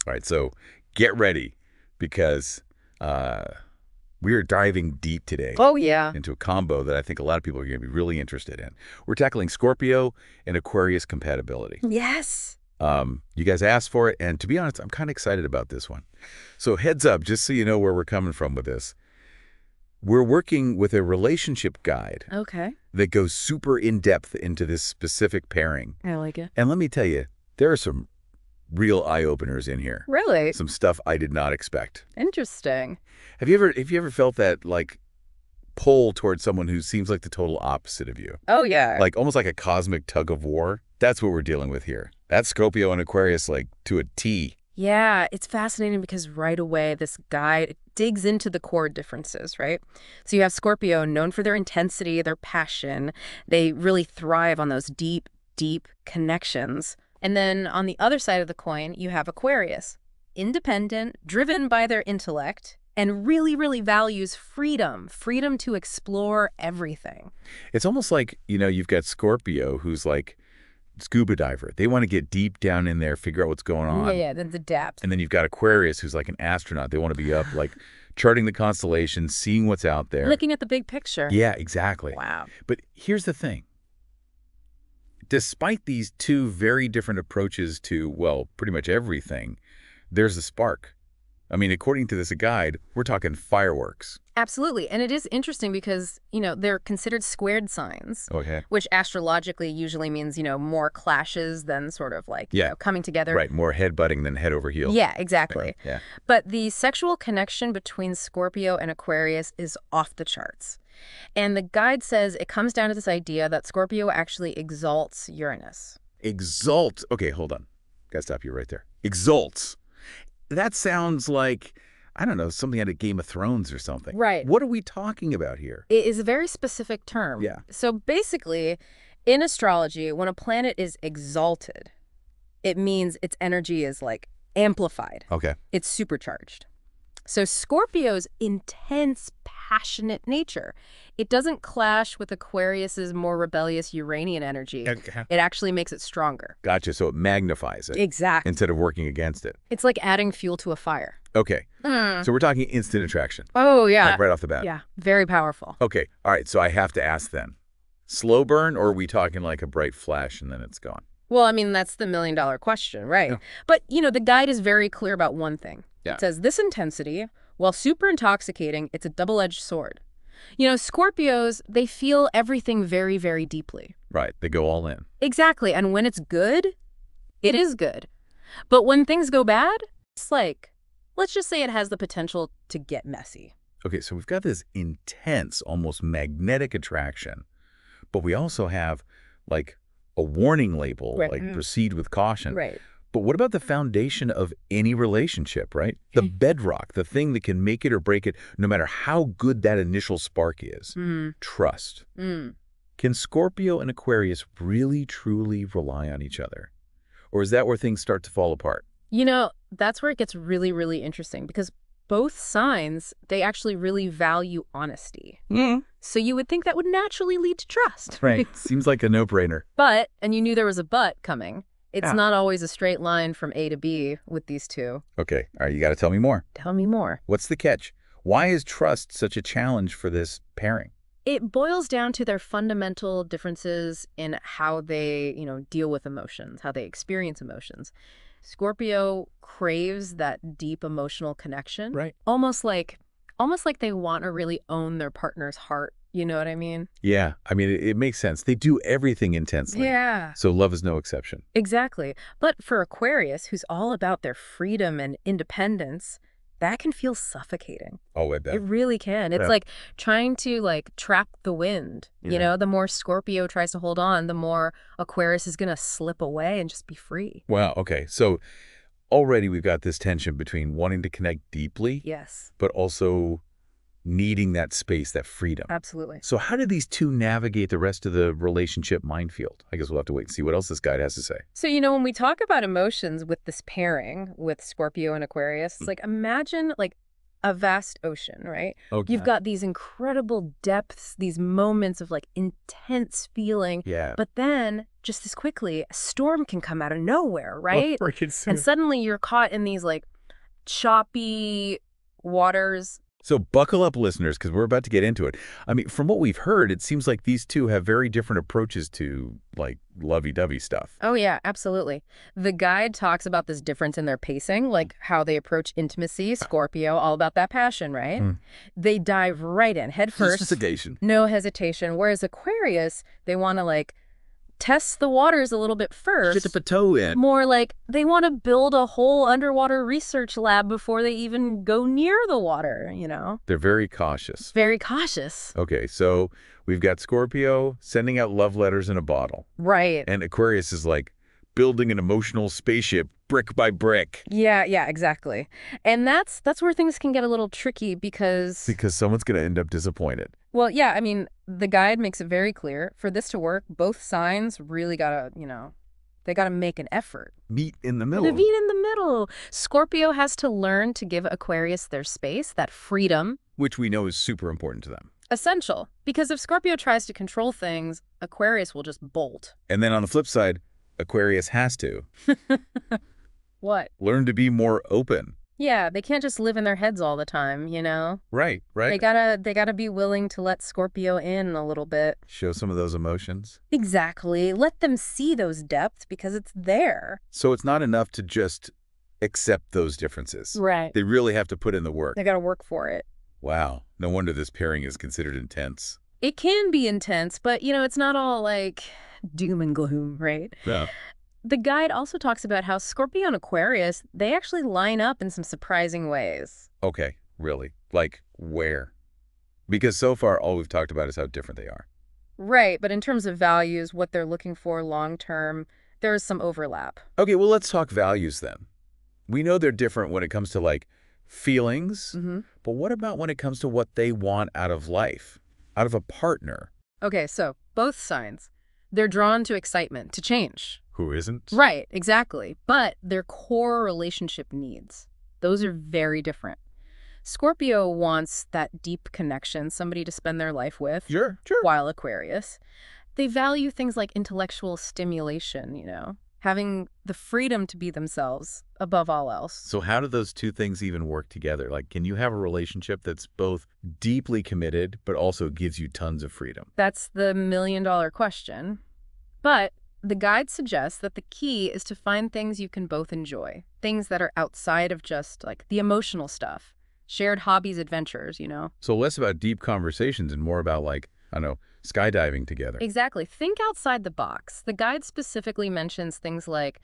All right, so get ready because we are diving deep today Oh, yeah. into a combo that I think a lot of people are going to be really interested in. We're tackling Scorpio and Aquarius compatibility. Yes. You guys asked for it, and to be honest, I'm kind of excited about this one. So heads up, just so you know where we're coming from with this. We're working with a relationship guide Okay. that goes super in-depth into this specific pairing. I like it. And let me tell you, there are some real eye-openers in here. Really? Some stuff I did not expect. Interesting. Have you ever felt that, like, pull towards someone who seems like the total opposite of you? Oh, yeah. Like, almost like a cosmic tug of war? That's what we're dealing with here. That's Scorpio and Aquarius, like, to a T. Yeah, it's fascinating because right away this guide digs into the core differences, right? So you have Scorpio, known for their intensity, their passion. They really thrive on those deep, deep connections. And then on the other side of the coin, you have Aquarius, independent, driven by their intellect, and really, really values freedom to explore everything. It's almost like, you've got Scorpio who's like scuba diver. They want to get deep down in there, figure out what's going on. Yeah, then the depth. And then you've got Aquarius who's like an astronaut. They want to be up, like, charting the constellations, seeing what's out there. Looking at the big picture. Yeah, exactly. Wow. But here's the thing. Despite these two very different approaches to, well, pretty much everything, there's a spark. I mean, according to this guide, we're talking fireworks. Absolutely. And it is interesting because, they're considered squared signs. Okay. Which astrologically usually means, more clashes than sort of like, coming together. Right. More head-butting than head over heels. Yeah, exactly. Yeah. But the sexual connection between Scorpio and Aquarius is off the charts. And the guide says it comes down to this idea that Scorpio actually exalts Uranus. Exalt. Okay, hold on. Gotta stop you right there. Exalts. That sounds like, I don't know, something out of Game of Thrones or something. Right. What are we talking about here? It is a very specific term. Yeah. So basically, in astrology, when a planet is exalted, it means its energy is like amplified. Okay. It's supercharged. So Scorpio's intense, passionate nature, it doesn't clash with Aquarius's more rebellious Uranian energy. Okay. It actually makes it stronger. Gotcha. So it magnifies it. Exactly. Instead of working against it. It's like adding fuel to a fire. Okay. So we're talking instant attraction. Oh, yeah. Like right off the bat. Yeah. Very powerful. Okay. All right. So I have to ask then. Slow burn, or are we talking like a bright flash and then it's gone? Well, I mean, that's the million-dollar question, right? Yeah. But, the guide is very clear about one thing. Yeah. It says this intensity, while super intoxicating, it's a double-edged sword. Scorpios, they feel everything very, very deeply. Right. They go all in. Exactly. And when it's good, it is good. But when things go bad, it's like, let's just say it has the potential to get messy. Okay. So we've got this intense, almost magnetic attraction, but we also have like a warning label, Right. like proceed with caution. Right. But what about the foundation of any relationship, right? The bedrock, the thing that can make it or break it, no matter how good that initial spark is. Trust. Can Scorpio and Aquarius really, truly rely on each other? Or is that where things start to fall apart? That's where it gets really, really interesting because both signs, they actually really value honesty. So you would think that would naturally lead to trust. Right. Seems like a no-brainer. But, and you knew there was a but coming, it's not always a straight line from A to B with these two. Okay. All right. You got to tell me more. Tell me more. What's the catch? Why is trust such a challenge for this pairing? It boils down to their fundamental differences in how they, deal with emotions, how they experience emotions. Scorpio craves that deep emotional connection. Right. Almost like they want to really own their partner's heart. You know what I mean? Yeah. I mean, it makes sense. They do everything intensely. Yeah. So love is no exception. Exactly. But for Aquarius, who's all about their freedom and independence, that can feel suffocating. Oh, I bet. It really can. It's like trying to trap the wind. Yeah. The more Scorpio tries to hold on, the more Aquarius is going to slip away and just be free. Wow. Okay. So already we've got this tension between wanting to connect deeply, Yes. but also needing that space, that freedom. Absolutely. So how do these two navigate the rest of the relationship minefield? I guess we'll have to wait and see what else this guide has to say. So, when we talk about emotions with this pairing with Scorpio and Aquarius, it's like imagine a vast ocean, right? Okay. You've got these incredible depths, these moments of like intense feeling. Yeah. But then just as quickly, a storm can come out of nowhere, Oh, right? freaking And soon. suddenly you're caught in these like choppy waters. So buckle up, listeners, because we're about to get into it. I mean, from what we've heard, it seems like these two have very different approaches to, like, lovey-dovey stuff. Oh, yeah, absolutely. The guide talks about this difference in their pacing, like how they approach intimacy, Scorpio, all about that passion, right? They dive right in, head first, Sophistication. no hesitation. Whereas Aquarius, they want to like test the waters a little bit first. Dip a toe in. More like they want to build a whole underwater research lab before they even go near the water, you know? They're very cautious. Very cautious. Okay, so we've got Scorpio sending out love letters in a bottle. Right. And Aquarius is like building an emotional spaceship brick by brick. Yeah, exactly. And that's where things can get a little tricky because Because someone's going to end up disappointed. well, yeah, I mean, the guide makes it very clear for this to work, both signs really gotta, they gotta make an effort. Meet in the middle. The meet in the middle. Scorpio has to learn to give Aquarius their space, that freedom. Which we know is super important to them. Essential. Because if Scorpio tries to control things, Aquarius will just bolt. And then on the flip side, Aquarius has to What? learn to be more open. Yeah, they can't just live in their heads all the time, you know? Right. They gotta be willing to let Scorpio in a little bit. Show some of those emotions. Exactly. Let them see those depths because it's there. So it's not enough to just accept those differences. Right. They really have to put in the work. They gotta work for it. Wow. No wonder this pairing is considered intense. It can be intense, but, it's not all, like, doom and gloom, right? Yeah. The guide also talks about how Scorpio and Aquarius, they actually line up in some surprising ways. Okay. Really? Like, where? Because so far, all we've talked about is how different they are. Right, but in terms of values, what they're looking for long-term, there is some overlap. Okay, well, let's talk values then. We know they're different when it comes to, like, feelings, but what about when it comes to what they want out of life, out of a partner? Okay, so both signs, they're drawn to excitement, to change. Who isn't? Right, exactly. But their core relationship needs, those are very different. Scorpio wants that deep connection, somebody to spend their life with. Sure. While Aquarius, they value things like intellectual stimulation, having the freedom to be themselves above all else. So how do those two things even work together? Like, can you have a relationship that's both deeply committed, but also gives you tons of freedom? That's the million-dollar question. But the guide suggests that the key is to find things you can both enjoy, things that are outside of just, like, the emotional stuff, shared hobbies, adventures, So less about deep conversations and more about, like, I don't know, skydiving together. Exactly. Think outside the box. The guide specifically mentions things like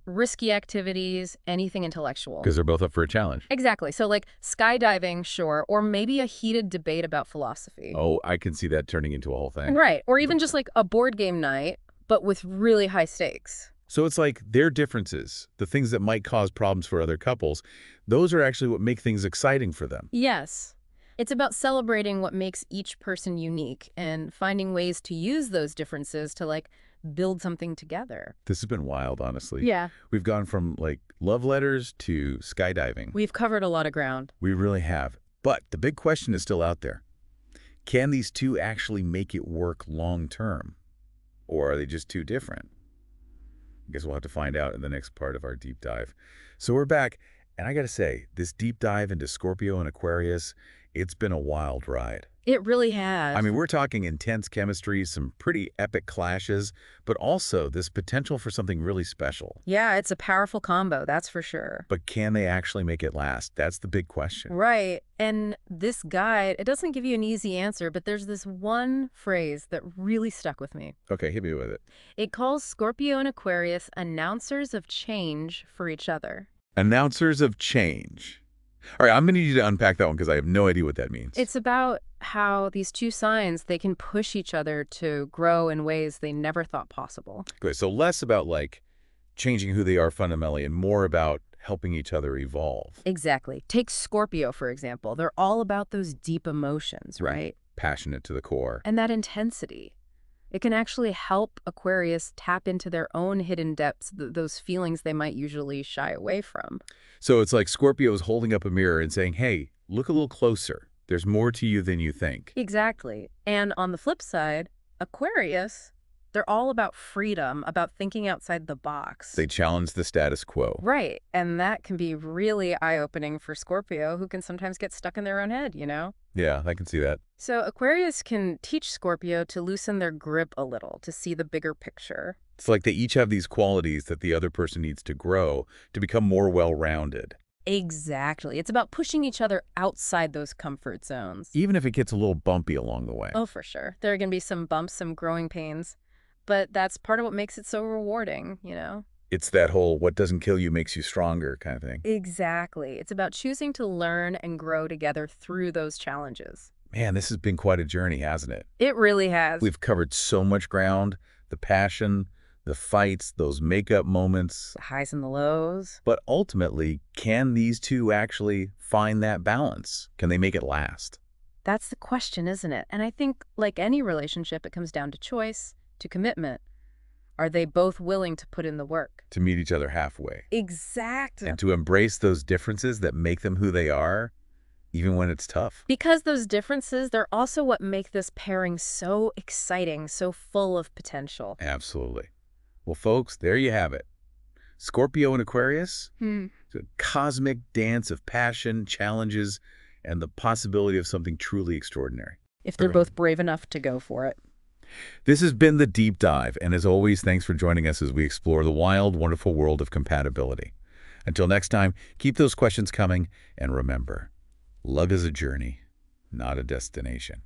risky activities, anything intellectual. Because they're both up for a challenge. Exactly. So like skydiving, sure, or maybe a heated debate about philosophy. Oh, I can see that turning into a whole thing. Right. Or even just like a board game night, but with really high stakes. So it's like their differences, the things that might cause problems for other couples, those are actually what make things exciting for them. Yes. It's about celebrating what makes each person unique and finding ways to use those differences to, like, build something together. This has been wild, honestly. Yeah. We've gone from, like, love letters to skydiving. We've covered a lot of ground. We really have. But the big question is still out there. Can these two actually make it work long term? Or are they just too different? I guess we'll have to find out in the next part of our deep dive. So we're back, and I gotta say, this deep dive into Scorpio and Aquarius, it's been a wild ride. It really has. I mean, we're talking intense chemistry, some pretty epic clashes, but also this potential for something really special. Yeah, it's a powerful combo, that's for sure. But can they actually make it last? That's the big question. Right. And this guide, it doesn't give you an easy answer, but there's this one phrase that really stuck with me. Okay, hit me with it. It calls Scorpio and Aquarius announcers of change for each other. Announcers of change. All right, I'm going to need you to unpack that one because I have no idea what that means. It's about how these two signs, they can push each other to grow in ways they never thought possible. Okay, so less about, like, changing who they are fundamentally and more about helping each other evolve. Exactly. Take Scorpio, for example. They're all about those deep emotions, right? Passionate to the core. And that intensity. It can actually help Aquarius tap into their own hidden depths, those feelings they might usually shy away from. So it's like Scorpio is holding up a mirror and saying, hey, look a little closer. There's more to you than you think. Exactly. And on the flip side, Aquarius, they're all about freedom, about thinking outside the box. They challenge the status quo. Right. And that can be really eye-opening for Scorpio, who can sometimes get stuck in their own head, you know? Yeah, I can see that. So Aquarius can teach Scorpio to loosen their grip a little, to see the bigger picture. It's like they each have these qualities that the other person needs to grow to become more well-rounded. Exactly. It's about pushing each other outside those comfort zones. Even if it gets a little bumpy along the way. Oh, for sure. There are going to be some bumps, some growing pains. But that's part of what makes it so rewarding, you know? It's that whole what doesn't kill you makes you stronger kind of thing. Exactly. It's about choosing to learn and grow together through those challenges. Man, this has been quite a journey, hasn't it? It really has. We've covered so much ground, the passion, the fights, those makeup moments. The highs and the lows. But ultimately, can these two actually find that balance? Can they make it last? That's the question, isn't it? And I think, like any relationship, it comes down to choice, to commitment. Are they both willing to put in the work? To meet each other halfway. Exactly. And to embrace those differences that make them who they are, even when it's tough. Because those differences, they're also what make this pairing so exciting, so full of potential. Absolutely. Well, folks, there you have it. Scorpio and Aquarius, it's a cosmic dance of passion, challenges, and the possibility of something truly extraordinary. If they're both brave enough to go for it. This has been The Deep Dive, and as always, thanks for joining us as we explore the wild, wonderful world of compatibility. Until next time, keep those questions coming, and remember, love is a journey, not a destination.